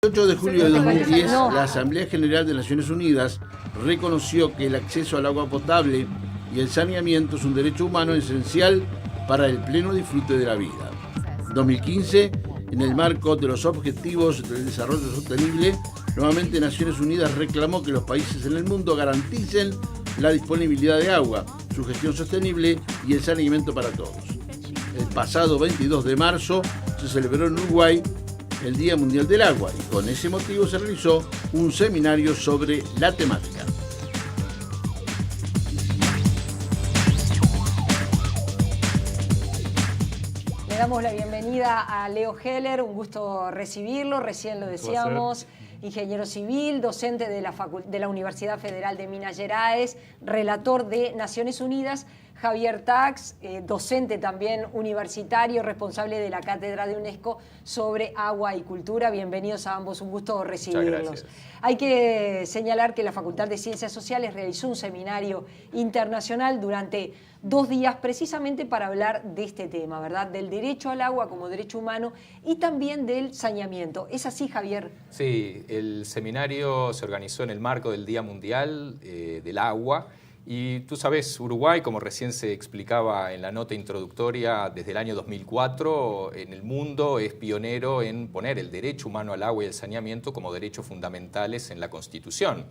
El 8 de julio de 2010, la Asamblea General de Naciones Unidas reconoció que el acceso al agua potable y el saneamiento es un derecho humano esencial para el pleno disfrute de la vida. En 2015, en el marco de los Objetivos del Desarrollo Sostenible, nuevamente Naciones Unidas reclamó que los países en el mundo garanticen la disponibilidad de agua, su gestión sostenible y el saneamiento para todos. El pasado 22 de marzo se celebró en Uruguay el Día Mundial del Agua y con ese motivo se realizó un seminario sobre la temática. Le damos la bienvenida a Leo Heller, un gusto recibirlo, recién lo decíamos, ingeniero civil, docente de la Universidad Federal de Minas Gerais, relator de Naciones Unidas. Javier Tax, docente también universitario, responsable de la Cátedra de UNESCO sobre Agua y Cultura. Bienvenidos a ambos, un gusto recibirlos. Hay que señalar que la Facultad de Ciencias Sociales realizó un seminario internacional durante 2 días precisamente para hablar de este tema, ¿verdad? Del derecho al agua como derecho humano y también del saneamiento. ¿Es así, Javier? Sí, el seminario se organizó en el marco del Día Mundial del Agua. Y tú sabes, Uruguay, como recién se explicaba en la nota introductoria, desde el año 2004 en el mundo es pionero en poner el derecho humano al agua y el saneamiento como derechos fundamentales en la Constitución.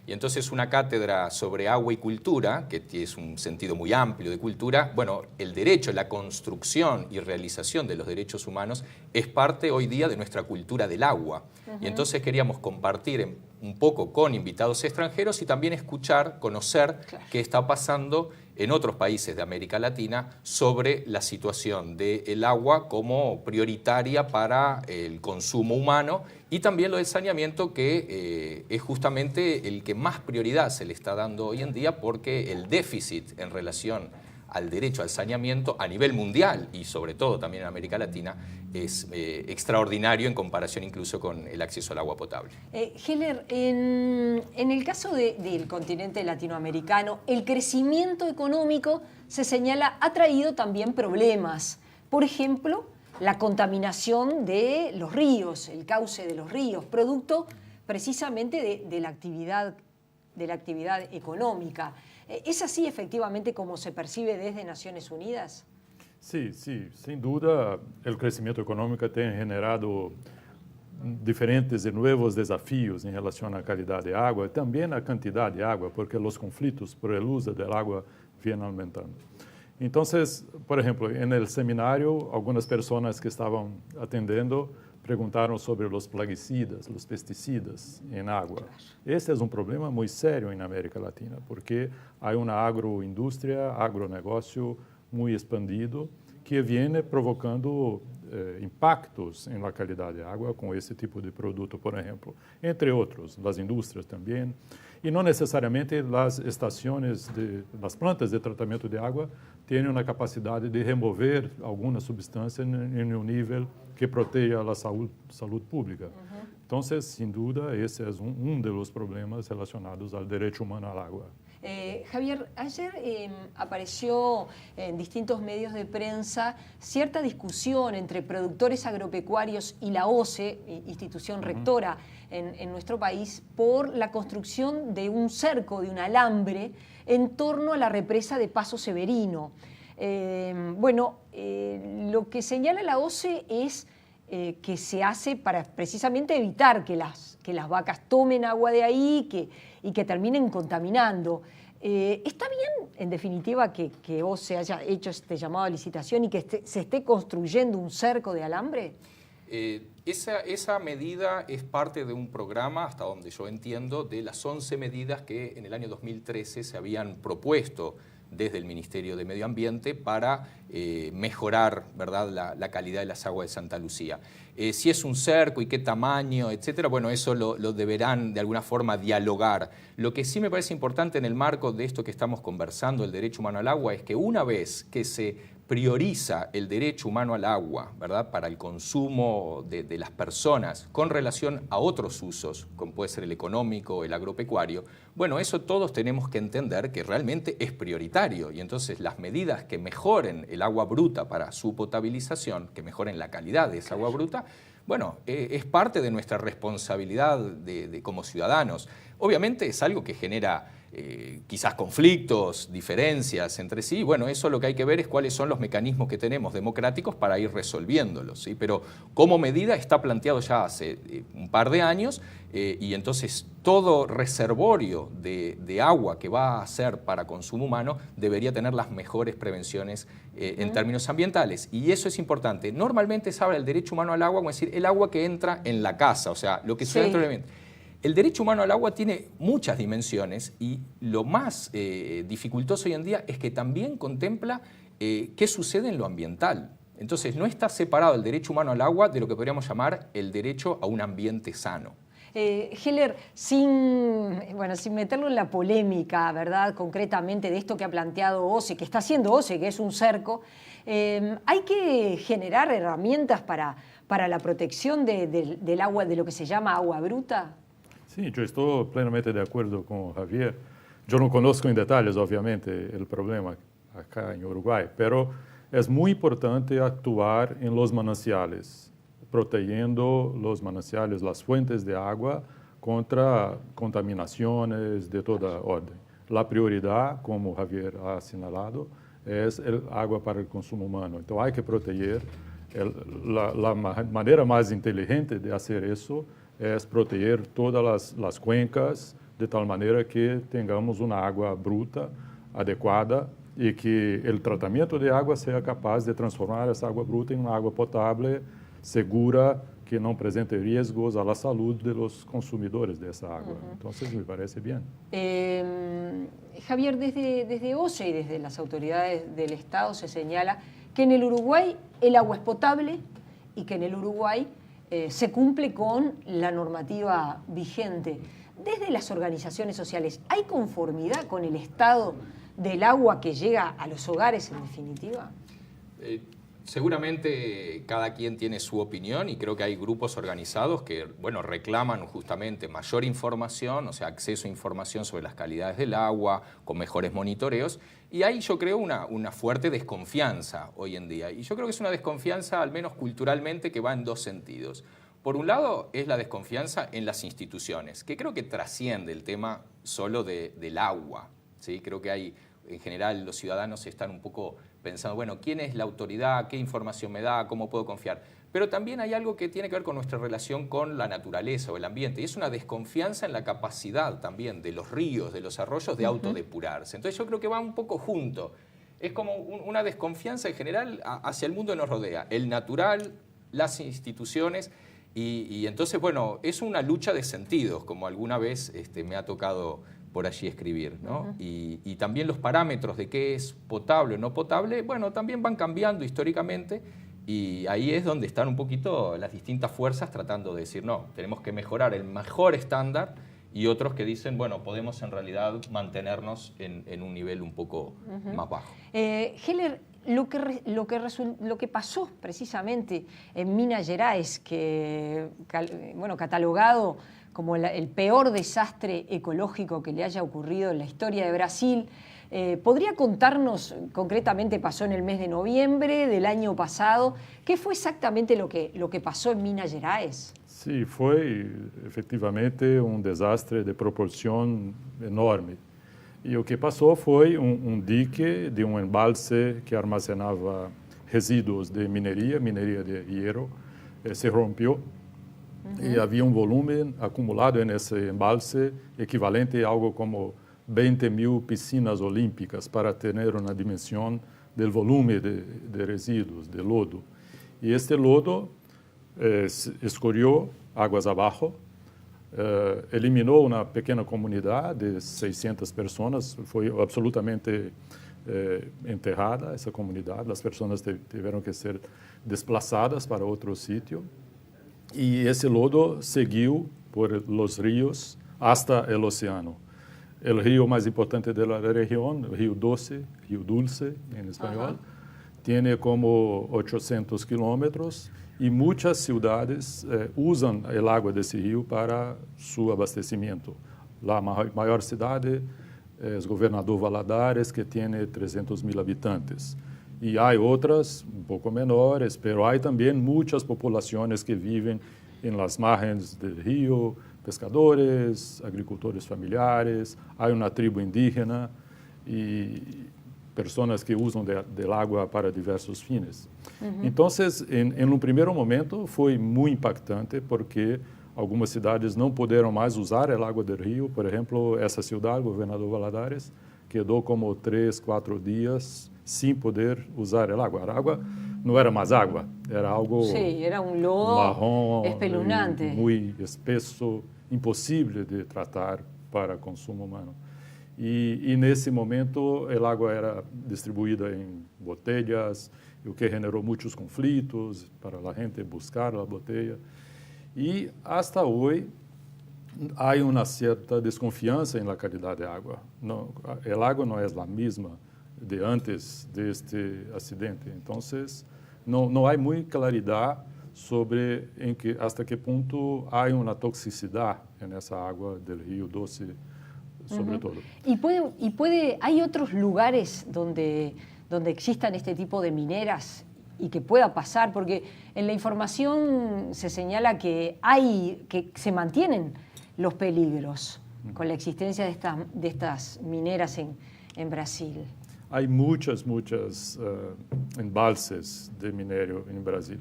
Y entonces una cátedra sobre agua y cultura, que es un sentido muy amplio de cultura, bueno, el derecho, la construcción y realización de los derechos humanos es parte hoy día de nuestra cultura del agua. Y entonces queríamos compartir un poco con invitados extranjeros y también escuchar, conocer qué está pasando en otros países de América Latina sobre la situación del agua como prioritaria para el consumo humano y también lo del saneamiento, que es justamente el que más prioridad se le está dando hoy en día, porque el déficit en relación al derecho al saneamiento a nivel mundial y sobre todo también en América Latina es extraordinario en comparación incluso con el acceso al agua potable. Heller, en el caso del continente latinoamericano, el crecimiento económico se señala ha traído también problemas. Por ejemplo, la contaminación de los ríos, el cauce de los ríos, producto precisamente de la actividad económica. ¿Es así efectivamente como se percibe desde Naciones Unidas? Sí, sin duda el crecimiento económico tiene generado diferentes y nuevos desafíos en relación a la calidad de agua y también a cantidad de agua, porque los conflictos por el uso del agua vienen aumentando. Entonces, por ejemplo, en el seminario, algunas personas que estaban atendiendo preguntaron sobre los plaguicidas, los pesticidas en agua. Este es un problema muy serio en América Latina, porque hay una agroindustria, agronegocio muy expandido que viene provocando impactos en la calidad de agua con este tipo de producto, por ejemplo. Entre otros, las industrias también. Y no necesariamente las estaciones, las plantas de tratamiento de agua tienen una capacidad de remover alguna sustancia en un nivel que proteja la salud pública. Entonces, sin duda, ese es uno de los problemas relacionados al derecho humano al agua. Javier, ayer apareció en distintos medios de prensa cierta discusión entre productores agropecuarios y la OCE, institución rectora en nuestro país, por la construcción de un cerco, de un alambre, en torno a la represa de Paso Severino. Lo que señala la OCE es que se hace para precisamente evitar que las vacas tomen agua de ahí y que terminen contaminando. ¿Está bien, en definitiva, que OCE haya hecho este llamado a licitación y que se esté construyendo un cerco de alambre? Esa medida es parte de un programa, hasta donde yo entiendo, de las 11 medidas que en el año 2013 se habían propuesto desde el Ministerio de Medio Ambiente para mejorar, ¿verdad?, la calidad de las aguas de Santa Lucía. Si es un cerco y qué tamaño, etcétera, bueno, eso lo deberán de alguna forma dialogar. Lo que sí me parece importante en el marco de esto que estamos conversando, el derecho humano al agua, es que una vez que se prioriza el derecho humano al agua, ¿verdad?, para el consumo de las personas con relación a otros usos, como puede ser el económico, el agropecuario, bueno, eso todos tenemos que entender que realmente es prioritario y entonces las medidas que mejoren el agua bruta para su potabilización, que mejoren la calidad de esa agua bruta, bueno, es parte de nuestra responsabilidad como ciudadanos. Obviamente es algo que genera quizás conflictos, diferencias entre sí. Bueno, eso lo que hay que ver es cuáles son los mecanismos que tenemos democráticos para ir resolviéndolos, ¿sí? Pero como medida está planteado ya hace un par de años y entonces todo reservorio de agua que va a ser para consumo humano debería tener las mejores prevenciones en términos ambientales. Y eso es importante. Normalmente se habla del derecho humano al agua, como decir, el agua que entra en la casa, o sea, lo que sucede dentro del ambiente. El derecho humano al agua tiene muchas dimensiones y lo más dificultoso hoy en día es que también contempla qué sucede en lo ambiental. Entonces, no está separado el derecho humano al agua de lo que podríamos llamar el derecho a un ambiente sano. Heller, sin meterlo en la polémica, ¿verdad?, concretamente de esto que ha planteado OCE, que está haciendo OCE, que es un cerco, hay que generar herramientas para la protección del agua, de lo que se llama agua bruta. Sí, yo estoy plenamente de acuerdo con Javier. Yo no conozco en detalles, obviamente, el problema acá en Uruguay, pero es muy importante actuar en los mananciales, protegiendo los mananciales, las fuentes de agua contra contaminaciones de toda orden. La prioridad, como Javier ha señalado, es el agua para el consumo humano. Entonces hay que proteger. La manera más inteligente de hacer eso es proteger todas las cuencas de tal manera que tengamos una agua bruta, adecuada, y que el tratamiento de agua sea capaz de transformar esa agua bruta en una agua potable, segura, que no presente riesgos a la salud de los consumidores de esa agua. Entonces, me parece bien. Javier, desde OCE y desde las autoridades del Estado se señala que en el Uruguay el agua es potable y que en el Uruguay se cumple con la normativa vigente. Desde las organizaciones sociales, ¿hay conformidad con el estado del agua que llega a los hogares en definitiva? Seguramente cada quien tiene su opinión y creo que hay grupos organizados que, bueno, reclaman justamente mayor información, o sea, acceso a información sobre las calidades del agua, con mejores monitoreos, y hay, yo creo, una fuerte desconfianza hoy en día. Y yo creo que es una desconfianza, al menos culturalmente, que va en dos sentidos. Por un lado, es la desconfianza en las instituciones, que creo que trasciende el tema solo del agua, ¿sí? Creo que hay, en general, los ciudadanos están un poco pensando, bueno, ¿quién es la autoridad? ¿Qué información me da? ¿Cómo puedo confiar? Pero también hay algo que tiene que ver con nuestra relación con la naturaleza o el ambiente, y es una desconfianza en la capacidad también de los ríos, de los arroyos de autodepurarse. Entonces yo creo que va un poco junto. Es como una desconfianza en general hacia el mundo que nos rodea, el natural, las instituciones, y entonces, bueno, es una lucha de sentidos, como alguna vez me ha tocado por allí escribir, ¿no? Y también los parámetros de qué es potable o no potable, bueno, también van cambiando históricamente, y ahí es donde están un poquito las distintas fuerzas tratando de decir, no, tenemos que mejorar el mejor estándar, y otros que dicen, bueno, podemos en realidad mantenernos en un nivel un poco más bajo. Heller, lo que pasó precisamente en Minas Gerais, que, bueno, catalogado como el peor desastre ecológico que le haya ocurrido en la historia de Brasil, ¿podría contarnos, concretamente pasó en el mes de noviembre del año pasado, qué fue exactamente lo que pasó en Minas Gerais? Sí, fue efectivamente un desastre de proporción enorme. Y lo que pasó fue un dique de un embalse que almacenaba residuos de minería de hierro, se rompió. Y había un volumen acumulado en ese embalse equivalente a algo como 20.000 piscinas olímpicas para tener una dimensión del volumen de residuos, de lodo. Y este lodo escurrió aguas abajo, eliminó una pequeña comunidad de 600 personas, fue absolutamente enterrada esa comunidad, las personas tuvieron que ser desplazadas para otro sitio. Y ese lodo siguió por los ríos hasta el océano. El río más importante de la región, el río Dulce en español, tiene como 800 kilómetros y muchas ciudades usan el agua de ese río para su abastecimiento. La mayor ciudad es Governador Valadares, que tiene 300.000 habitantes. Y hay otras un poco menores, pero hay también muchas poblaciones que viven en las márgenes del río, pescadores, agricultores familiares, hay una tribu indígena y personas que usan del agua para diversos fines. Entonces, en un primer momento fue muy impactante porque algumas cidades não puderam mais usar a água do rio. Por exemplo, essa cidade, Governador Valadares, quedou como 3, 4 dias sem poder usar a água. A água não era mais água, era algo era um lodo marrom, espeluznante, muito espesso, impossível de tratar para consumo humano. E nesse momento, a água era distribuída em botelhas, o que generou muitos conflitos para a gente buscar a botella. E hasta hoje há uma certa desconfiança na qualidade da água. A água não é a mesma de antes deste acidente. Então, não há muita claridade sobre hasta que ponto há uma toxicidade nessa água do Rio Doce, sobretudo. ¿Hay otros lugares donde existan este tipo de mineras y que pueda pasar? Porque en la información se señala que se mantienen los peligros con la existencia de estas mineras en Brasil. Hay muchas embalses de minerio en Brasil.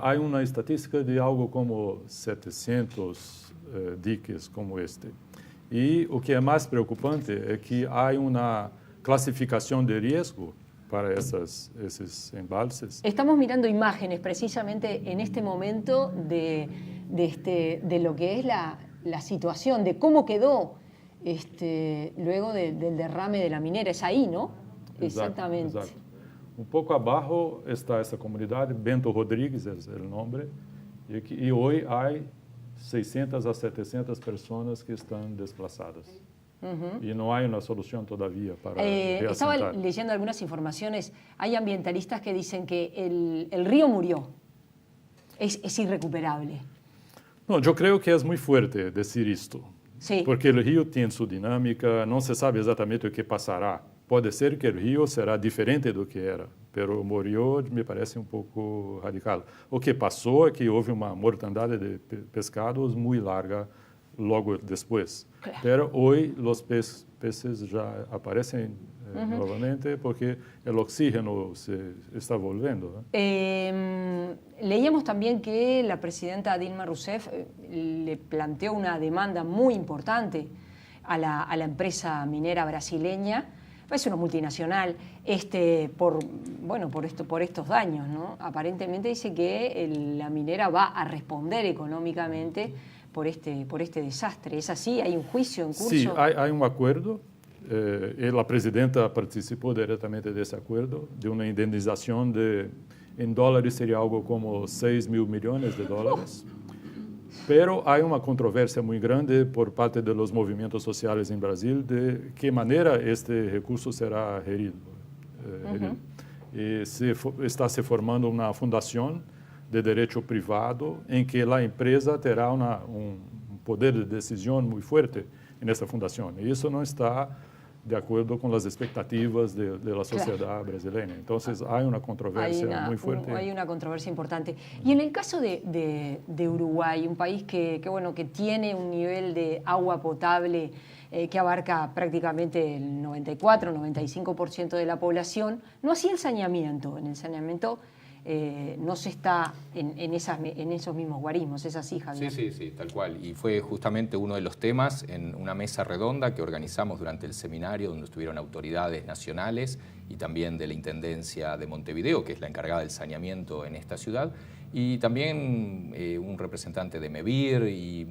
Hay una estadística de algo como 700 diques como este. E o que é mais preocupante é que há uma classificação de risco para esses embalses. Estamos mirando imágenes precisamente en este momento de lo que es la situación, de cómo quedó luego del derrame de la minera. Es ahí, ¿no? Exactamente. Exato. Um pouco abaixo está essa comunidade, Bento Rodrigues é o nome, e hoje há 600 a 700 pessoas que estão desplazadas. Y no hay una solución todavía para reasentar. Estaba leyendo algunas informaciones. Hay ambientalistas que dicen que el río murió. Es irrecuperable. No, yo creo que es muy fuerte decir esto. Sí. Porque el río tiene su dinámica, no se sabe exactamente o que pasará. Puede ser que el río será diferente do que era, pero murió me parece un poco radical. O que pasó es que hubo una mortandad de pescados muy larga logo después. Claro. Pero hoy los peces ya aparecen nuevamente porque el oxígeno se está volviendo. Leíamos también que la presidenta Dilma Rousseff le planteó una demanda muy importante a la empresa minera brasileña. Es una multinacional por estos daños, ¿no? Aparentemente dice que la minera va a responder económicamente por este desastre. ¿Es así? ¿Hay un juicio en curso? Sí, hay un acuerdo. La presidenta participó directamente de ese acuerdo, de una indemnización en dólares sería algo como 6.000 millones de dólares. Pero hay una controversia muy grande por parte de los movimientos sociales en Brasil de qué manera este recurso será gerido. Está se formando una fundación de derecho privado en que la empresa terá un poder de decisión muy fuerte en esta fundación. Y eso no está de acuerdo con las expectativas de la sociedad brasileña. Entonces hay una controversia muy fuerte. Hay una controversia importante. Y en el caso de Uruguay, un país que tiene un nivel de agua potable que abarca prácticamente el 94-95% de la población, no hacía el saneamiento. En el saneamiento no se está en esos mismos guarismos. ¿Es así, Javier? Sí, tal cual. Y fue justamente uno de los temas en una mesa redonda que organizamos durante el seminario, donde estuvieron autoridades nacionales y también de la Intendencia de Montevideo, que es la encargada del saneamiento en esta ciudad, y también un representante de MEVIR y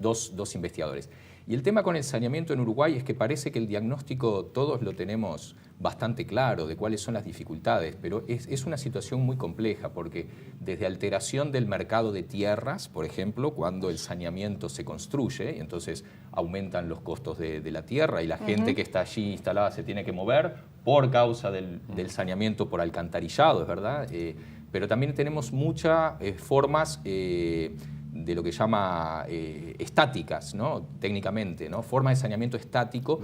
dos investigadores. Y el tema con el saneamiento en Uruguay es que parece que el diagnóstico todos lo tenemos bastante claro de cuáles son las dificultades, pero es una situación muy compleja porque desde alteración del mercado de tierras, por ejemplo, cuando el saneamiento se construye, y entonces aumentan los costos de la tierra y la gente que está allí instalada se tiene que mover por causa del saneamiento por alcantarillado, es verdad, pero también tenemos muchas formas de lo que llama estáticas, ¿no? Técnicamente, ¿no? Formas de saneamiento estático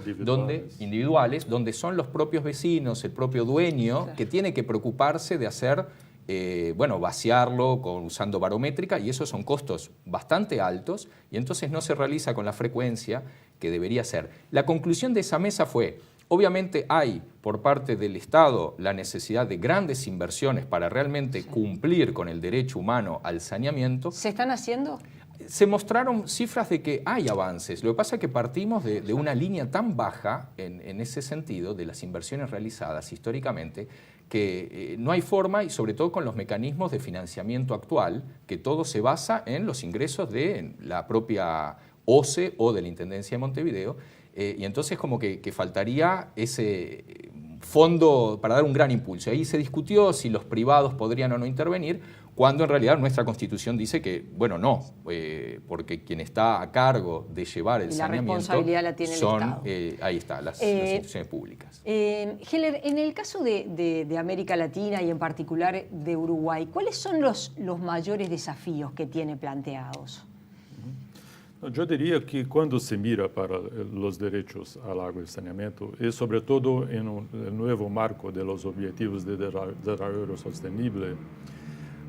individuales, donde son los propios vecinos, el propio dueño, que tiene que preocuparse de hacer, vaciarlo usando barométrica, y esos son costos bastante altos, y entonces no se realiza con la frecuencia que debería ser. La conclusión de esa mesa fue: obviamente hay por parte del Estado la necesidad de grandes inversiones para realmente cumplir con el derecho humano al saneamiento. ¿Se están haciendo? Se mostraron cifras de que hay avances. Lo que pasa es que partimos de una línea tan baja en ese sentido, de las inversiones realizadas históricamente, que no hay forma, y sobre todo con los mecanismos de financiamiento actual, que todo se basa en los ingresos de la propia OCE o de la Intendencia de Montevideo, y entonces como que faltaría ese fondo para dar un gran impulso. Ahí se discutió si los privados podrían o no intervenir, cuando en realidad nuestra Constitución dice que, no, porque quien está a cargo de llevar el saneamiento... la responsabilidad la tiene el Estado. Ahí está, las instituciones públicas. Heller, en el caso de América Latina y en particular de Uruguay, ¿cuáles son los mayores desafíos que tiene planteados? Yo diría que cuando se mira para los derechos al agua y saneamiento, y sobre todo en el nuevo marco de los objetivos de desarrollo sostenible,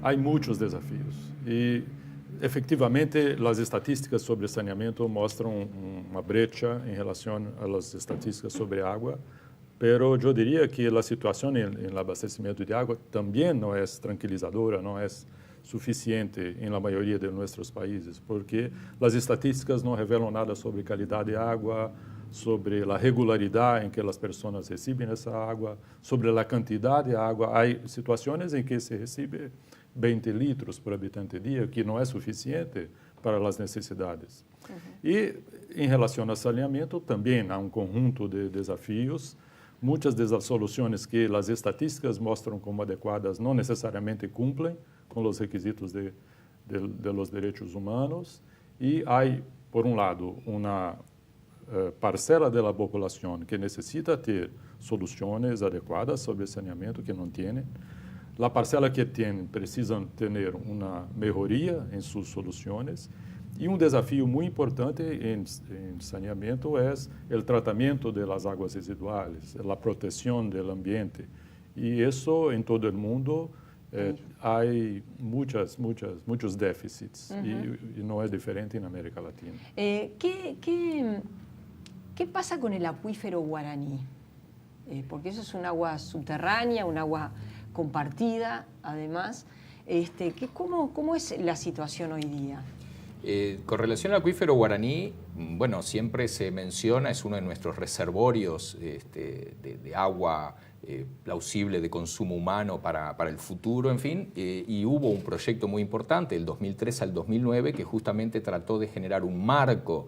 hay muchos desafíos. Y efectivamente las estadísticas sobre saneamiento muestran una brecha en relación a las estadísticas sobre agua, pero yo diría que la situación en el abastecimiento de agua también no es tranquilizadora, no es suficiente en la mayoría de nuestros países, porque las estadísticas no revelan nada sobre calidad de agua, sobre la regularidad en que las personas reciben esa agua, sobre la cantidad de agua. Hay situaciones en que se recibe 20 litros por habitante día, que no es suficiente para las necesidades. Y en relación al saneamiento también hay un conjunto de desafíos. Muchas de las soluciones que las estadísticas muestran como adecuadas no necesariamente cumplen con los requisitos de los derechos humanos, y hay, por un lado, una parcela de la población que necesita ter soluciones adecuadas sobre saneamiento, que no tienen. La parcela que tienen precisan tener una mejoría en sus soluciones. Y un desafío muy importante en saneamiento es el tratamiento de las aguas residuales, la protección del ambiente. Y eso en todo el mundo hay muchos déficits, y no es diferente en América Latina. ¿Qué pasa con el acuífero guaraní? Porque eso es un agua subterránea, un agua compartida, además. ¿Cómo es la situación hoy día? Con relación al acuífero guaraní, siempre se menciona, es uno de nuestros reservorios de agua plausible de consumo humano para el futuro, en fin, y hubo un proyecto muy importante, del 2003 al 2009, que justamente trató de generar un marco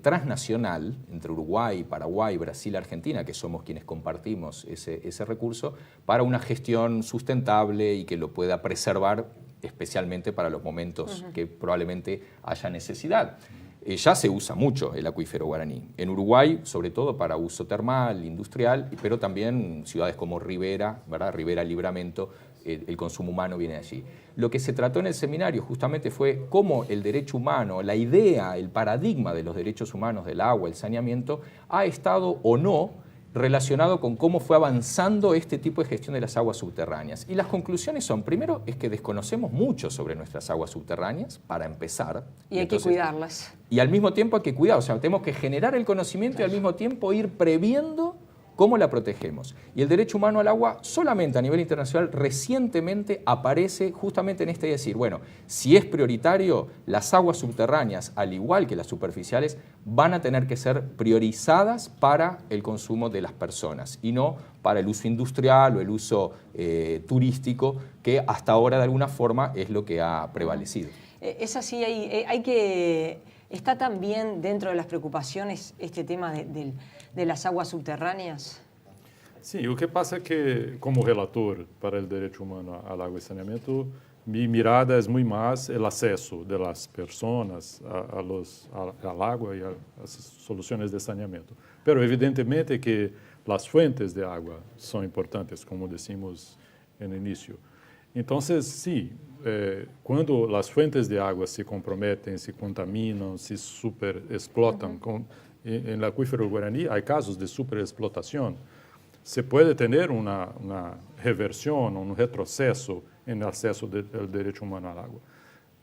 transnacional entre Uruguay, Paraguay, Brasil, Argentina, que somos quienes compartimos ese recurso, para una gestión sustentable y que lo pueda preservar, especialmente para los momentos que probablemente haya necesidad. Ya se usa mucho el acuífero guaraní. En Uruguay, sobre todo para uso termal, industrial, pero también ciudades como Rivera, ¿verdad? Rivera, Libramento, el consumo humano viene de allí. Lo que se trató en el seminario justamente fue cómo el derecho humano, la idea, el paradigma de los derechos humanos del agua, el saneamiento, ha estado o no relacionado con cómo fue avanzando este tipo de gestión de las aguas subterráneas. Y las conclusiones son, primero, es que desconocemos mucho sobre nuestras aguas subterráneas, para empezar. Y hay que cuidarlas. Y al mismo tiempo hay que cuidar, o sea, tenemos que generar el conocimiento y al mismo tiempo ir previendo cómo la protegemos. Y el derecho humano al agua solamente a nivel internacional recientemente aparece justamente en decir, si es prioritario, las aguas subterráneas, al igual que las superficiales, van a tener que ser priorizadas para el consumo de las personas y no para el uso industrial o el uso turístico, que hasta ahora de alguna forma es lo que ha prevalecido. Es así, está también dentro de las preocupaciones este tema de las aguas subterráneas. Sí, lo que pasa es que, como relator para el derecho humano al agua y saneamiento, mi mirada es muy más el acceso de las personas al agua y a las soluciones de saneamiento. Pero evidentemente que las fuentes de agua son importantes, como decimos en el inicio. Entonces, sí, cuando las fuentes de agua se comprometen, se contaminan, se superexplotan, en el acuífero guaraní hay casos de superexplotación, se puede tener una reversión, un retroceso en el acceso del derecho humano al agua.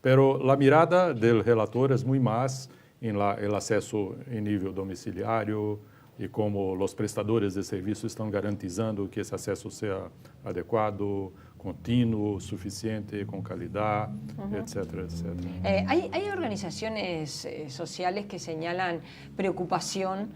Pero la mirada del relator es muy más en el acceso en nivel domiciliario y cómo los prestadores de servicios están garantizando que ese acceso sea adecuado, continuo, suficiente, con calidad, etcétera, etcétera. Hay organizaciones sociales que señalan preocupación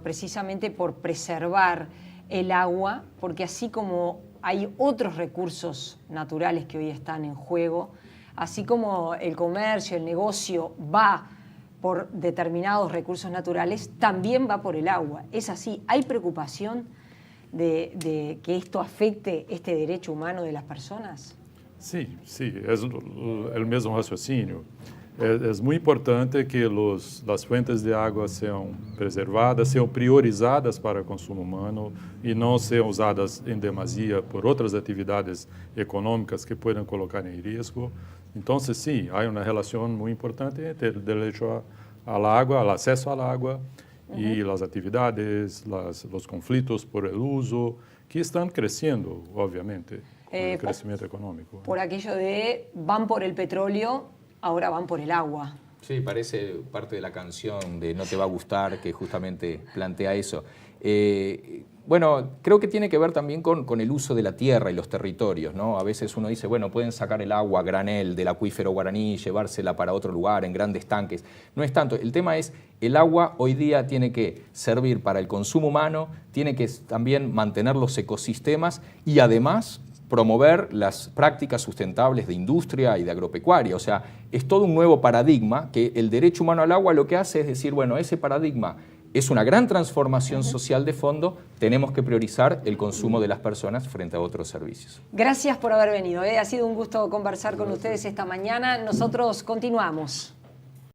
precisamente por preservar el agua, porque así como hay otros recursos naturales que hoy están en juego, así como el comercio, el negocio va por determinados recursos naturales, también va por el agua. Es así, hay preocupación de que esto afecte este derecho humano de las personas. Sí, sí, es el mismo raciocinio. Es muy importante que las fuentes de agua sean preservadas, sean priorizadas para el consumo humano y no sean usadas en demasía por otras actividades económicas que puedan colocar en riesgo. Entonces, sí, hay una relación muy importante entre el derecho al agua, al acceso al agua y las actividades, los conflictos por el uso, que están creciendo, obviamente, con el crecimiento económico. Por aquello de van por el petróleo, ahora van por el agua. Sí, parece parte de la canción de No te va a gustar, que justamente plantea eso. Bueno, creo que tiene que ver también con el uso de la tierra y los territorios, ¿no? A veces uno dice, bueno, pueden sacar el agua a granel del acuífero guaraní, llevársela para otro lugar en grandes tanques. No es tanto. El tema es, el agua hoy día tiene que servir para el consumo humano, tiene que también mantener los ecosistemas y además promover las prácticas sustentables de industria y de agropecuaria. O sea, es todo un nuevo paradigma que el derecho humano al agua lo que hace es decir, bueno, ese paradigma es una gran transformación social de fondo, tenemos que priorizar el consumo de las personas frente a otros servicios. Gracias por haber venido. Ha sido un gusto conversar con ustedes esta mañana. Nosotros continuamos.